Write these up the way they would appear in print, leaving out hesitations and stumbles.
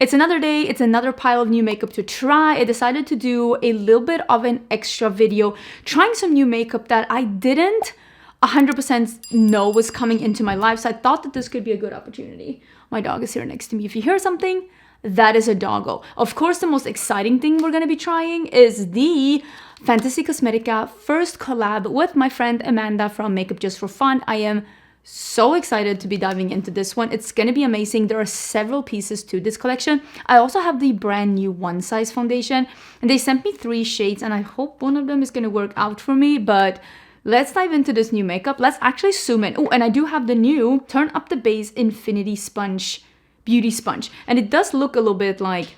It's another day, it's another pile of new makeup to try. I decided to do a little bit of an extra video trying some new makeup that I didn't 100% know was coming into my life. So I thought that this could be a good opportunity. My dog is here next to me. If you hear something, that is a doggo. Of course, the most exciting thing we're gonna be trying is the Fantasy Cosmetica first collab with my friend Amanda from Makeup.Just.For.Fun. I am so excited to be diving into this one. It's gonna be amazing. There are several pieces to this collection. I also have the brand new One Size foundation, and they sent me 3 shades, and I hope one of them is gonna work out for me. But let's dive into this new makeup. Let's actually zoom in. Oh, and I do have the new Turn Up the Base Infinity Sponge Beauty Sponge, and it does look a little bit like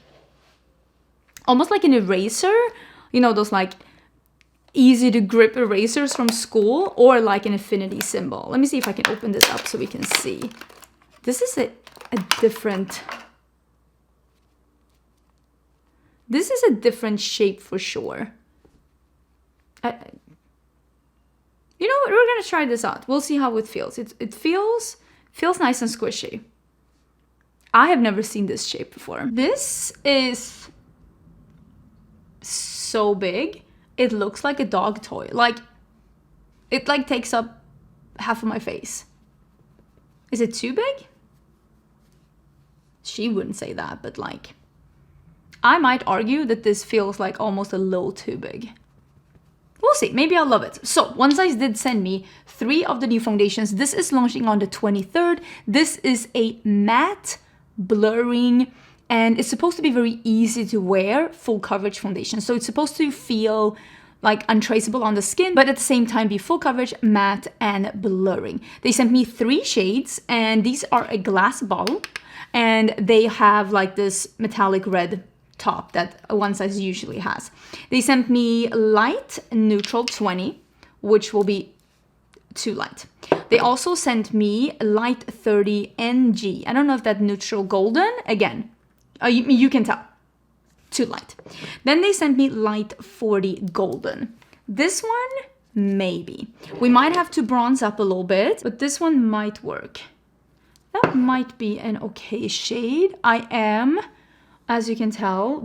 almost like an eraser, you know, those like easy to grip erasers from school, or like an infinity symbol. Let me see if I can open this up so we can see. This is a different, this is a different shape for sure. You know what, we're gonna try this out. We'll see how it feels. It feels nice and squishy. I have never seen this shape before. This is so big. It looks like a dog toy. Like, it like takes up half of my face. Is it too big? She wouldn't say that, but like, I might argue that this feels like almost a little too big. We'll see, maybe I'll love it. So, One Size did send me 3 of the new foundations. This is launching on the 23rd. This is a matte blurring, and it's supposed to be very easy to wear full coverage foundation. So it's supposed to feel like untraceable on the skin, but at the same time be full coverage, matte, and blurring. They sent me 3 shades, and these are a glass bottle, and they have like this metallic red top that One Size usually has. They sent me light neutral 20, which will be too light. They also sent me light 30 NG. I don't know if that neutral golden, again, you can tell, too light. Then they sent me light 40 golden. This one, maybe. We might have to bronze up a little bit, but this one might work. That might be an okay shade. I am, as you can tell,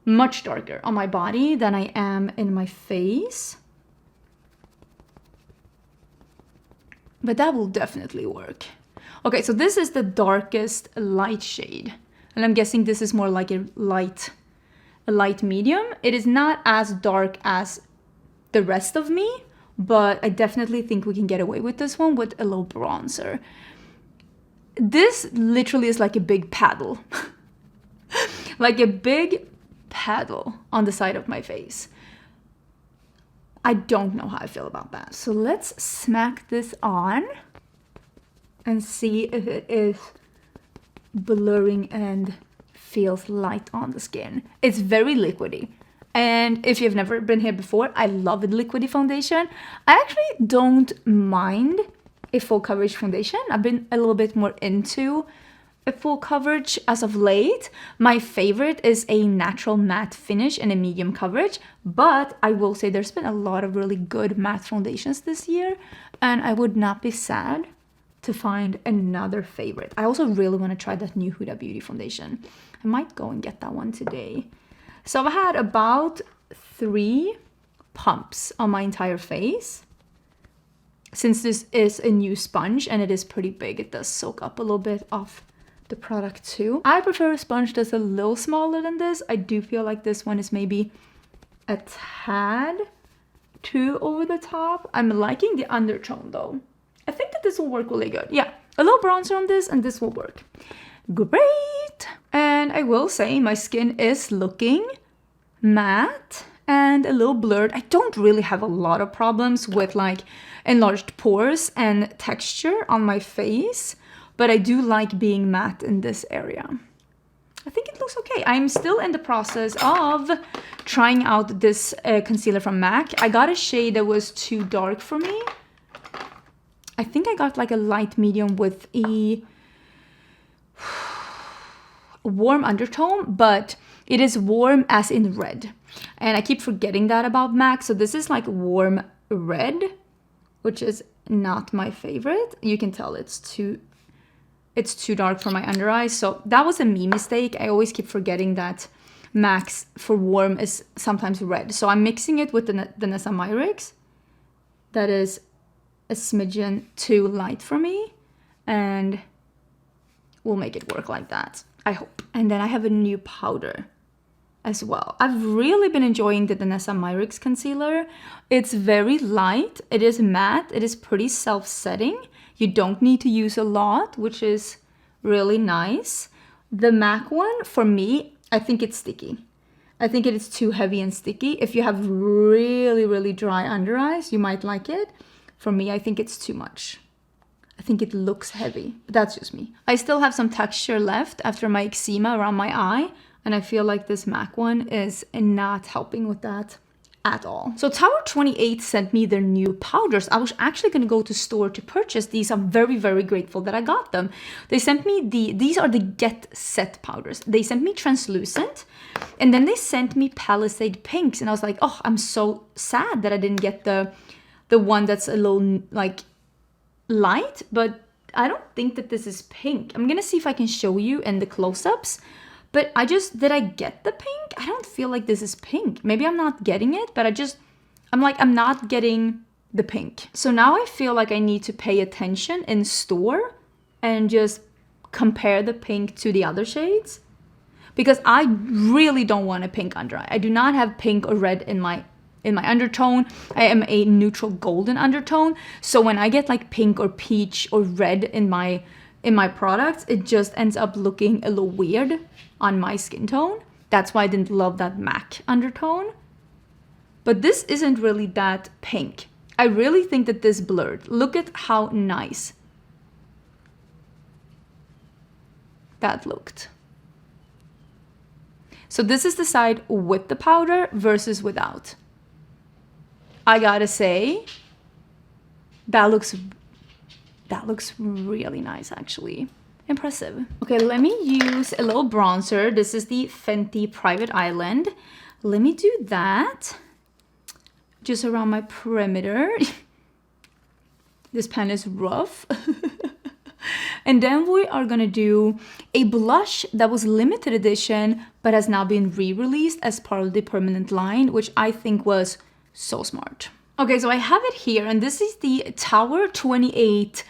much darker on my body than I am in my face. But that will definitely work. Okay, so this is the darkest light shade. And I'm guessing this is more like a light medium. It is not as dark as the rest of me, but I definitely think we can get away with this one with a little bronzer. This literally is like a big paddle. Like a big paddle on the side of my face. I don't know how I feel about that. So let's smack this on and see if it is blurring and feels light on the skin. It's very liquidy. And if you've never been here before, I love a liquidy foundation. I actually don't mind a full coverage foundation. I've been a little bit more into a full coverage as of late. My favorite is a natural matte finish and a medium coverage, but I will say there's been a lot of really good matte foundations this year, and I would not be sad to find another favorite. I also really want to try that new Huda Beauty foundation. I might go and get that one today. So I've had about 3 pumps on my entire face. Since this is a new sponge and it is pretty big, it does soak up a little bit of the product too. I prefer a sponge that's a little smaller than this. I do feel like this one is maybe a tad too over the top. I'm liking the undertone though. I think that this will work really good. Yeah, a little bronzer on this and this will work. Great! And I will say my skin is looking matte and a little blurred. I don't really have a lot of problems with like enlarged pores and texture on my face, but I do like being matte in this area. I think it looks okay. I'm still in the process of trying out this concealer from MAC. I got a shade that was too dark for me. I think I got like a light medium with a warm undertone, but it is warm as in red. And I keep forgetting that about MAC. So this is like warm red, which is not my favorite. You can tell it's it's too dark for my under eyes. So that was a me mistake. I always keep forgetting that MAC's for warm is sometimes red. So I'm mixing it with the Niçoise that is a smidgen too light for me, and we'll make it work like that, I hope. And then I have a new powder as well. I've really been enjoying the Niçoise concealer. It's very light, it is matte, it is pretty self-setting. You don't need to use a lot, which is really nice. The MAC one, for me, I think it's sticky. I think it is too heavy and sticky. If you have really, really dry under eyes, you might like it. For me, I think it's too much. I think it looks heavy, but that's just me. I still have some texture left after my eczema around my eye, and I feel like this MAC one is not helping with that at all. So Tower 28 sent me their new powders. I was actually going to go to store to purchase these. I'm very, very grateful that I got them. They sent me these are the Get Set powders. They sent me translucent, and then they sent me Palisade pinks, and I was like, oh, I'm so sad that I didn't get the one that's a little like light, but I don't think that this is pink. I'm gonna see if I can show you in the close-ups, but did I get the pink? I don't feel like this is pink. Maybe I'm not getting it, but I'm not getting the pink. So now I feel like I need to pay attention in store and just compare the pink to the other shades, because I really don't want a pink under eye. I do not have pink or red in my undertone. I am a neutral golden undertone. So when I get like pink or peach or red in my products, it just ends up looking a little weird on my skin tone. That's why I didn't love that MAC undertone. But this isn't really that pink. I really think that this blurred. Look at how nice that looked. So this is the side with the powder versus without. I gotta say, that looks really nice, actually. Impressive. Okay, let me use a little bronzer. This is the Fenty Private Island. Let me do that just around my perimeter. This pen is rough. And then we are gonna do a blush that was limited edition but has now been re-released as part of the permanent line, which I think was so smart. Okay, so I have it here, and this is the Tower 28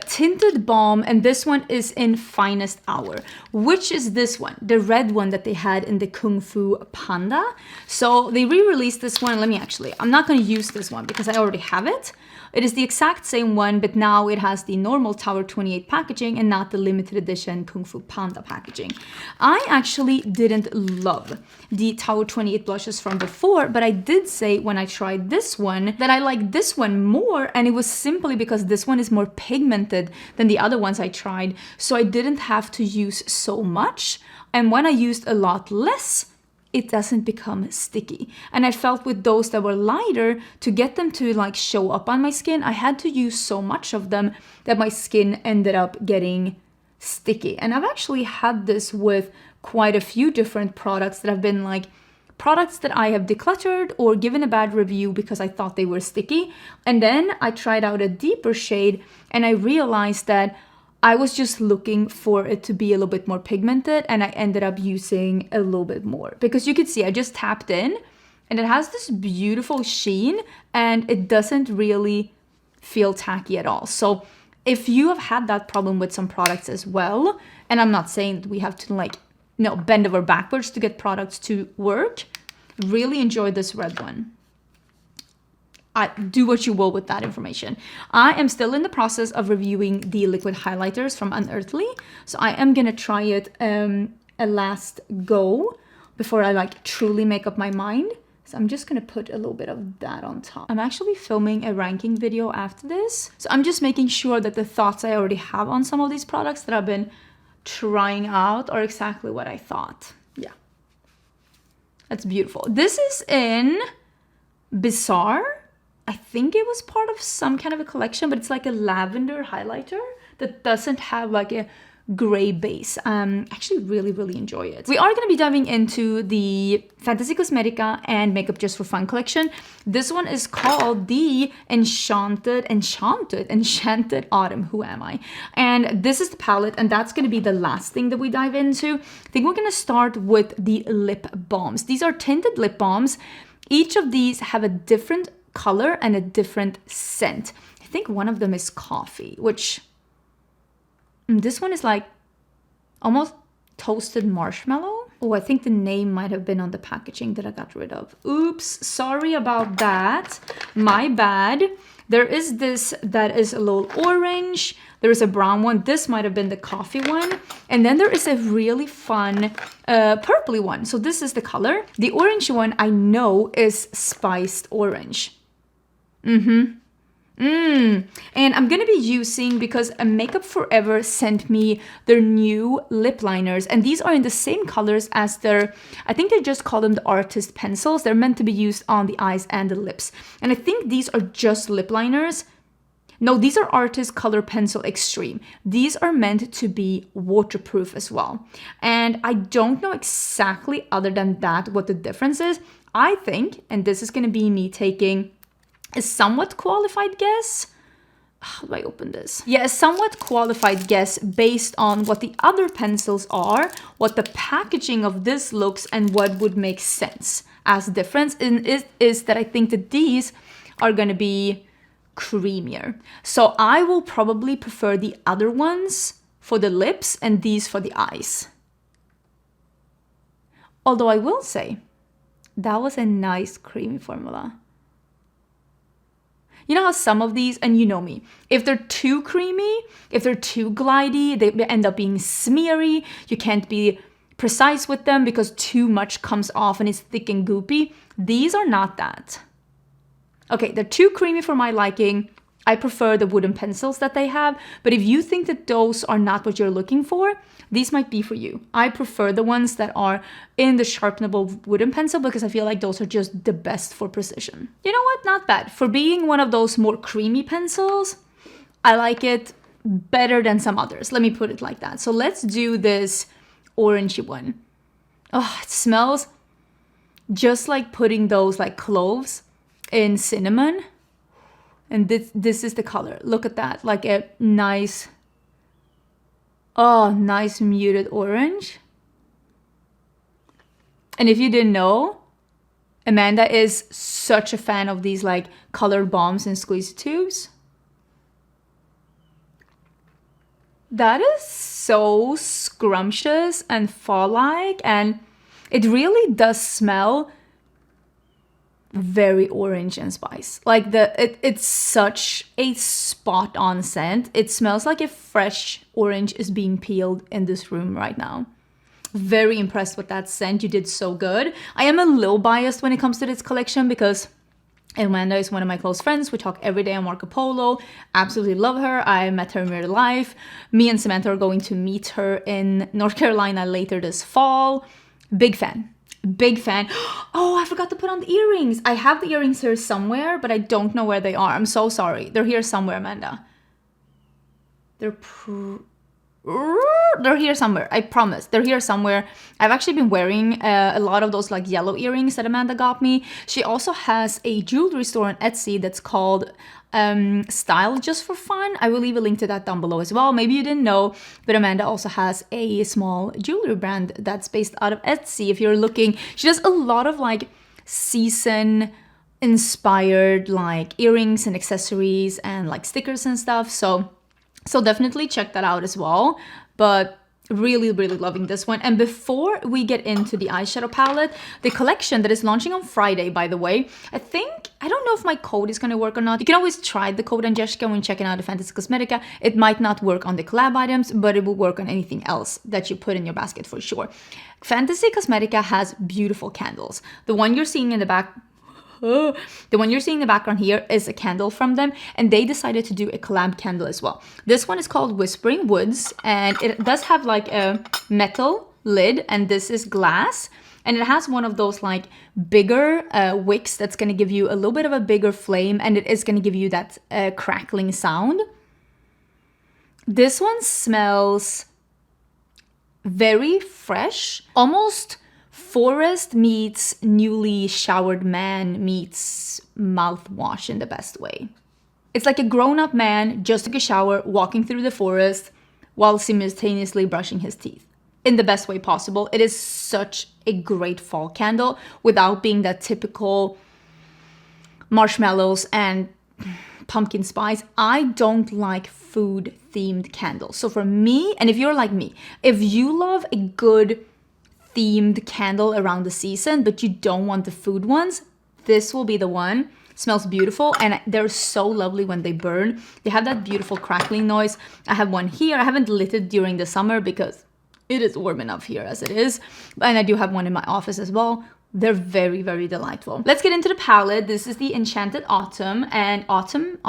tinted balm, and this one is in Finest Hour, which is this one, the red one that they had in the Kung Fu Panda. So they re-released this one. I'm not going to use this one because I already have it. It is the exact same one, but now it has the normal Tower 28 packaging and not the limited edition Kung Fu Panda packaging. I actually didn't love the Tower 28 blushes from before, but I did say when I tried this one that I like this one more, and it was simply because this one is more pigmented than the other ones I tried, so I didn't have to use so much, and when I used a lot less, it doesn't become sticky. And I felt with those that were lighter, to get them to like show up on my skin, I had to use so much of them that my skin ended up getting sticky. And I've actually had this with quite a few different products that have been like products that I have decluttered or given a bad review because I thought they were sticky. And then I tried out a deeper shade and I realized that I was just looking for it to be a little bit more pigmented, and I ended up using a little bit more. Because you can see I just tapped in and it has this beautiful sheen and it doesn't really feel tacky at all. So if you have had that problem with some products as well, and I'm not saying that we have to bend over backwards to get products to work, really enjoy this red one. Do what you will with that information. I am still in the process of reviewing the liquid highlighters from Unearthly, so I am gonna try it a last go before I truly make up my mind. So I'm just gonna put a little bit of that on top. I'm actually filming a ranking video after this, so I'm just making sure that the thoughts I already have on some of these products that I've been trying out are exactly what I thought. Yeah, that's beautiful. This is in Bizarre. I think it was part of some kind of a collection, but it's like a lavender highlighter that doesn't have like a gray base. Actually really enjoy it. We are going to be diving into the Fantasy Cosmetica and Makeup.Just.For.Fun collection. This one is called the Enchanted Autumn. Who am I? And this is the palette, and that's going to be the last thing that we dive into. I think we're going to start with the lip balms. These are tinted lip balms. Each of these have a different color and a different scent. I think one of them is coffee, which this one is like almost toasted marshmallow. Oh, I think the name might have been on the packaging that I got rid of. Oops, sorry about that. My bad. There is this that is a little orange. There is a brown one. This might have been the coffee one. And then there is a really fun purpley one. So this is the color. The orange one I know is spiced orange. And I'm gonna be using, because Makeup Forever sent me their new lip liners, and these are in the same colors as their, I think they just call them the artist pencils. They're meant to be used on the eyes and the lips. And I think these are just lip liners. No, these are Artist Color Pencil Extreme. These are meant to be waterproof as well. And I don't know exactly, other than that, what the difference is. I think, and this is gonna be me taking a somewhat qualified guess. How do I open this? Yeah, a somewhat qualified guess based on what the other pencils are, what the packaging of this looks, and what would make sense as difference is that I think that these are gonna be creamier. So I will probably prefer the other ones for the lips and these for the eyes. Although I will say, that was a nice creamy formula. You know how some of these, and you know me, if they're too creamy, if they're too glidey, they end up being smeary. You can't be precise with them because too much comes off and it's thick and goopy. These are not that. Okay, they're too creamy for my liking. I prefer the wooden pencils that they have, but if you think that those are not what you're looking for, these might be for you. I prefer the ones that are in the sharpenable wooden pencil because I feel like those are just the best for precision. You know what? Not bad. For being one of those more creamy pencils, I like it better than some others. Let me put it like that. So let's do this orangey one. Oh, it smells just like putting those like cloves in cinnamon. And this is the color. Look at that. Like a nice, oh, nice muted orange. And if you didn't know, Amanda is such a fan of these like colored balms and squeeze tubes. That is so scrumptious and fall-like, and it really does smell very orange and spice. Like it's such a spot on scent. It smells like a fresh orange is being peeled in this room right now. Very impressed with that scent. You did so good. I am a little biased when it comes to this collection because Amanda is one of my close friends. We talk every day on Marco Polo. Absolutely love her. I met her in real life. Me and Samantha are going to meet her in North Carolina later this fall. Big fan. Big fan. Oh, I forgot to put on the earrings. I have the earrings here somewhere, but I don't know where they are. I'm so sorry. They're here somewhere, Amanda. They're here somewhere. I promise. They're here somewhere. I've actually been wearing a lot of those like yellow earrings that Amanda got me. She also has a jewelry store on Etsy that's called Style.Just.For.Fun. I will leave a link to that down below as well. Maybe you didn't know, but Amanda also has a small jewelry brand that's based out of Etsy. If you're looking, she does a lot of like season inspired like earrings and accessories and like stickers and stuff. So definitely check that out as well. But really loving this one. And before we get into the eyeshadow palette, the collection that is launching on Friday, by the way, I don't know if my code is going to work or not. You can always try the code Angelica when checking out the Fantasy Cosmetica. It might not work on the collab items, but it will work on anything else that you put in your basket for sure. Fantasy Cosmetica has beautiful candles. The one you're seeing in the back, the one you're seeing in the background here is a candle from them, and they decided to do a collab candle as well. This one is called Whispering Woods, and it does have like a metal lid, and this is glass, and it has one of those like bigger wicks that's going to give you a little bit of a bigger flame, and it is going to give you that crackling sound. This one smells very fresh, almost forest meets newly showered man meets mouthwash in the best way. It's like a grown-up man just took a shower, walking through the forest while simultaneously brushing his teeth in the best way possible. It is such a great fall candle without being that typical marshmallows and pumpkin spice. I don't like food themed candles. So for me, and if you're like me, if you love a good themed candle around the season, but you don't want the food ones, this will be the one. Smells beautiful, and they're so lovely when they burn. They have that beautiful crackling noise. I have one here. I haven't lit it during the summer because it is warm enough here as it is. And I do have one in my office as well. They're very, very delightful. Let's get into the palette. This is the Enchanted Autumn, and Autumn,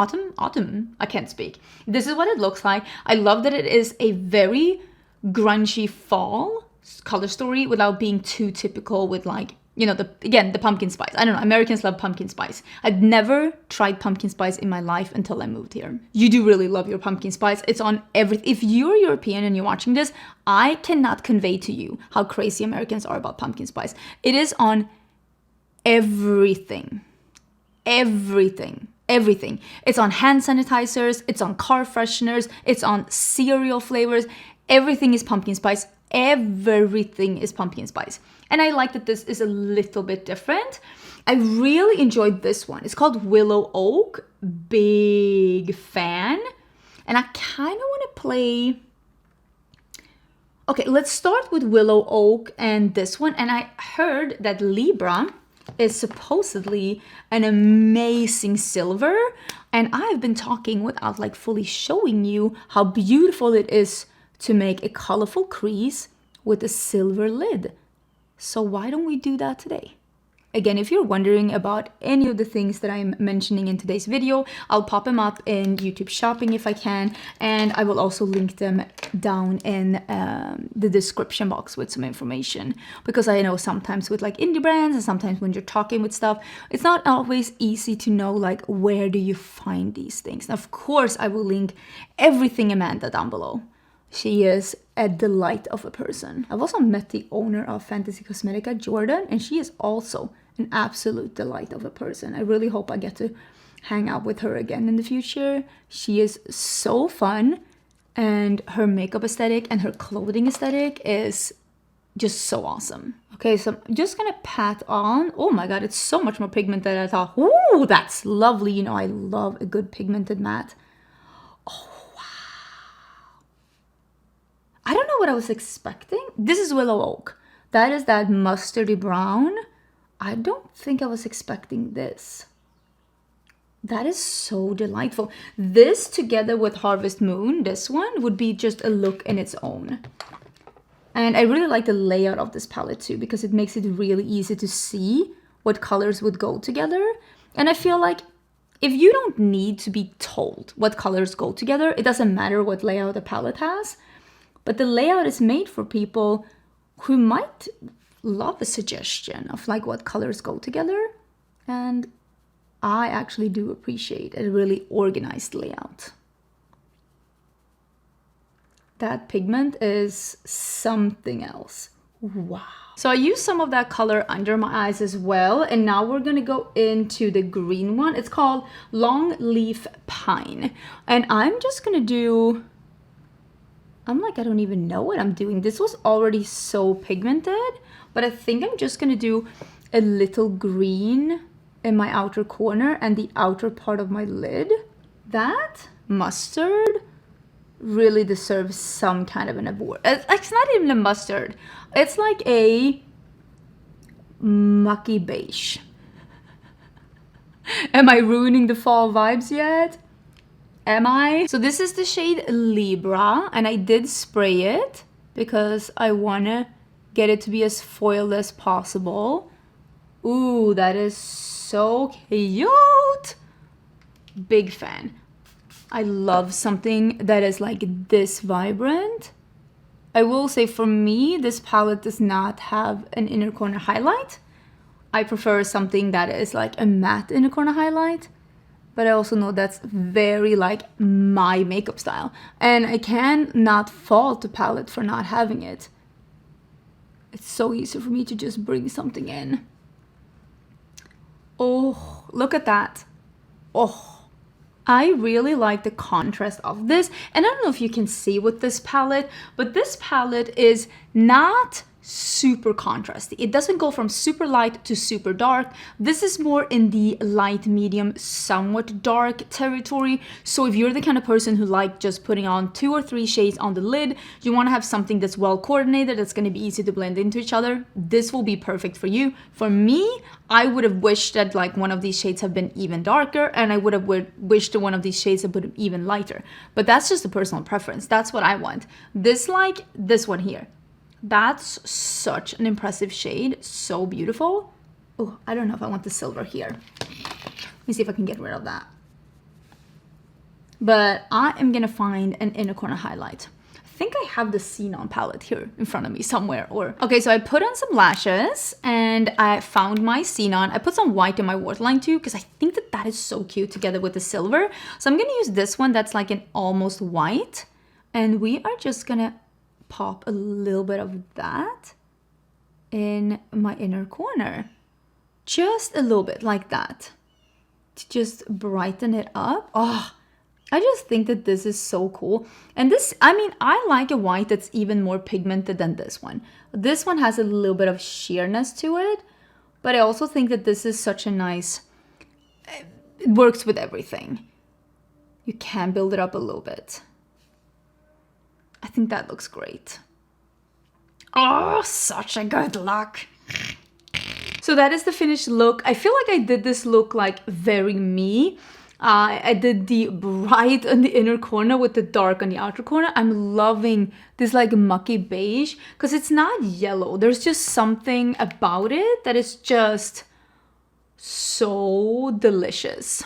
I can't speak. This is what it looks like. I love that it is a very grungy fall color story without being too typical with, like, you know, the pumpkin spice. I don't know, Americans love pumpkin spice. I've never tried pumpkin spice in my life until I moved here. You do really love your pumpkin spice. It's on everything. If you're European and you're watching this, I cannot convey to you how crazy Americans are about pumpkin spice. It is on everything. Everything. Everything. It's on hand sanitizers, it's on car fresheners, it's on cereal flavors. Everything is pumpkin spice. Everything is pumpkin spice. And I like that this is a little bit different. I really enjoyed this one. It's called Willow Oak. Big fan. And I kind of want to play... Okay, let's start with Willow Oak and this one. And I heard that Libra is supposedly an amazing silver. And I've been talking without like fully showing you how beautiful it is to make a colorful crease with a silver lid. So why don't we do that today? Again, if you're wondering about any of the things that I'm mentioning in today's video, I'll pop them up in YouTube Shopping if I can, and I will also link them down in the description box with some information, because I know sometimes with like indie brands and sometimes when you're talking with stuff, it's not always easy to know like where do you find these things. Now, of course, I will link everything Amanda down below. She is a delight of a person. I've also met the owner of Fantasy Cosmetica, Jordan, and she is also an absolute delight of a person. I really hope I get to hang out with her again in the future. She is so fun, and her makeup aesthetic and her clothing aesthetic is just so awesome. Okay, so I'm just gonna pat on. Oh my god, it's so much more pigmented than I thought. Ooh, that's lovely. You know, I love a good pigmented matte. I don't know what I was expecting. This is Willow Oak. That is that mustardy brown. I don't think I was expecting this. That is so delightful. This together with Harvest Moon, this one, would be just a look in its own. And I really like the layout of this palette too, because it makes it really easy to see what colors would go together. And I feel like if you don't need to be told what colors go together, it doesn't matter what layout the palette has. But the layout is made for people who might love a suggestion of like what colors go together. And I actually do appreciate a really organized layout. That pigment is something else. Wow. So I used some of that color under my eyes as well. And now we're going to go into the green one. It's called Long Leaf Pine. And I'm just going to do... I don't even know what I'm doing. This was already so pigmented, but I think I'm just gonna do a little green in my outer corner and the outer part of my lid. That mustard really deserves some kind of an award. It's not even a mustard. It's like a mucky beige. Am I ruining the fall vibes yet? Am I? So this is the shade Libra, and I did spray it because I want to get it to be as foiled as possible. Ooh, that is so cute. Big fan. I love something that is like this vibrant. I will say for me, this palette does not have an inner corner highlight. I prefer something that is like a matte inner corner highlight. But I also know that's very like my makeup style. And I can not fault the palette for not having it. It's so easy for me to just bring something in. Oh, look at that. Oh, I really like the contrast of this. And I don't know if you can see with this palette, but this palette is not super contrasty. It doesn't go from super light to super dark. This is more in the light, medium, somewhat dark territory. So if you're the kind of person who like just putting on 2 or 3 shades on the lid, you want to have something that's well coordinated, that's going to be easy to blend into each other, this will be perfect for you. For me, I would have wished that like one of these shades have been even darker, and I would have wished that one of these shades have been even lighter. But that's just a personal preference. That's what I want. This, like this one here, that's such an impressive shade. So beautiful. Oh, I don't know if I want the silver here. Let me see if I can get rid of that. But I am gonna find an inner corner highlight. I think I have the Xenon palette here in front of me somewhere. Okay, so I put on some lashes and I found my Xenon. I put some white in my waterline too because I think that that is so cute together with the silver. So I'm gonna use this one that's like an almost white. And we are just gonna pop a little bit of that in my inner corner. Just a little bit like that to just brighten it up. Oh, I just think that this is so cool. And this, I mean, I like a white that's even more pigmented than this one. This one has a little bit of sheerness to it, but I also think that this is such a nice, it works with everything. You can build it up a little bit. I think that looks great. Oh, such a good look. So that is the finished look. I feel like I did this look like very me. I did the bright on the inner corner with the dark on the outer corner. I'm loving this like mucky beige because it's not yellow. There's just something about it that is just so delicious.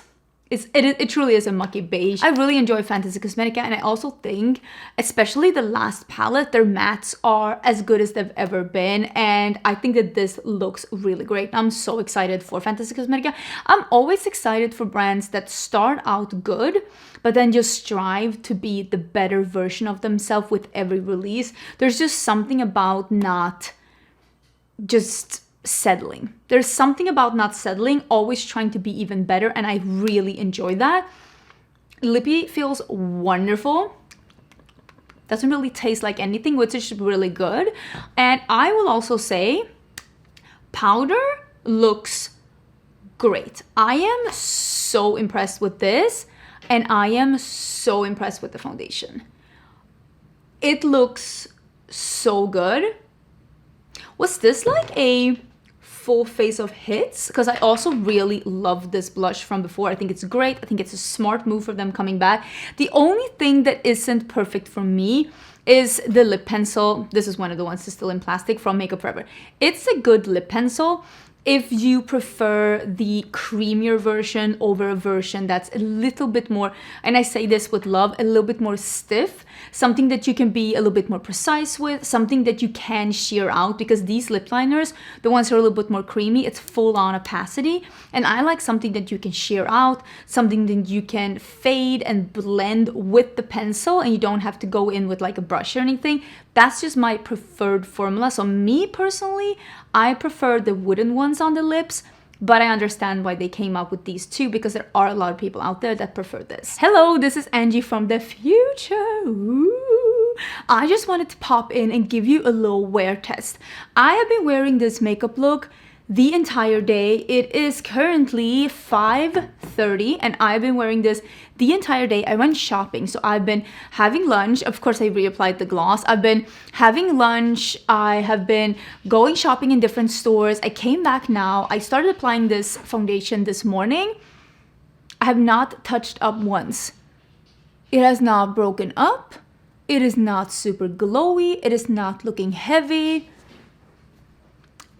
It truly is a mucky beige. I really enjoy Fantasy Cosmetica, and I also think, especially the last palette, their mattes are as good as they've ever been, and I think that this looks really great. I'm so excited for Fantasy Cosmetica. I'm always excited for brands that start out good, but then just strive to be the better version of themselves with every release. There's just something about not just settling. There's something about not settling, always trying to be even better, and I really enjoy that. Lippy feels wonderful. Doesn't really taste like anything, which is really good. And I will also say powder looks great. I am so impressed with this, and I am so impressed with the foundation. It looks so good. Was this like a full face of hits? Because I also really love this blush from before. I think it's great. I think it's a smart move for them coming back. The only thing that isn't perfect for me is the lip pencil. This is one of the ones that's still in plastic from Makeup Forever. It's a good lip pencil if you prefer the creamier version over a version that's a little bit more, and I say this with love, a little bit more stiff, something that you can be a little bit more precise with, something that you can sheer out, because these lip liners, the ones that are a little bit more creamy, it's full on opacity, and I like something that you can sheer out, something that you can fade and blend with the pencil, and you don't have to go in with like a brush or anything. That's just my preferred formula. So me personally, I prefer the wooden ones on the lips, but I understand why they came up with these two, because there are a lot of people out there that prefer this. Hello, this is Angie from the future. Ooh. I just wanted to pop in and give you a little wear test. I have been wearing this makeup look the entire day. It is currently 5:30 and I've been wearing this the entire day. I went shopping, so I've been having lunch. Of course, I reapplied the gloss. I've been having lunch. I have been going shopping in different stores. I came back now. I started applying this foundation this morning. I have not touched up once. It has not broken up. It is not super glowy. It is not looking heavy.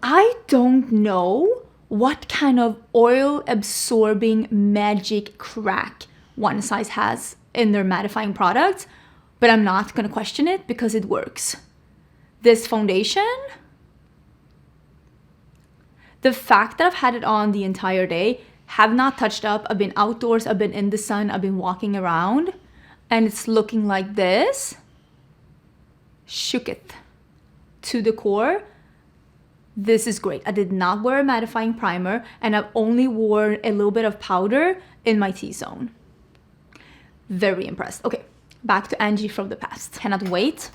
I don't know what kind of oil absorbing magic crack One Size has in their mattifying products, but I'm not gonna question it because it works. This foundation, the fact that I've had it on the entire day, have not touched up, I've been outdoors, I've been in the sun, I've been walking around, and it's looking like this, shook it to the core. This is great. I did not wear a mattifying primer, and I've only worn a little bit of powder in my T-zone. Very impressed. Okay, back to Angie from the past. Cannot wait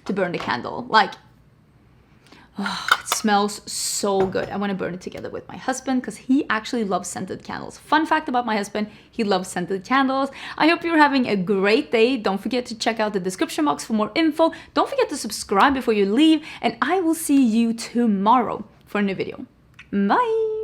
to burn the candle. Like, oh, it smells so good. I want to burn it together with my husband because he actually loves scented candles. Fun fact about my husband, he loves scented candles. I hope you're having a great day. Don't forget to check out the description box for more info. Don't forget to subscribe before you leave, and I will see you tomorrow for a new video. Bye!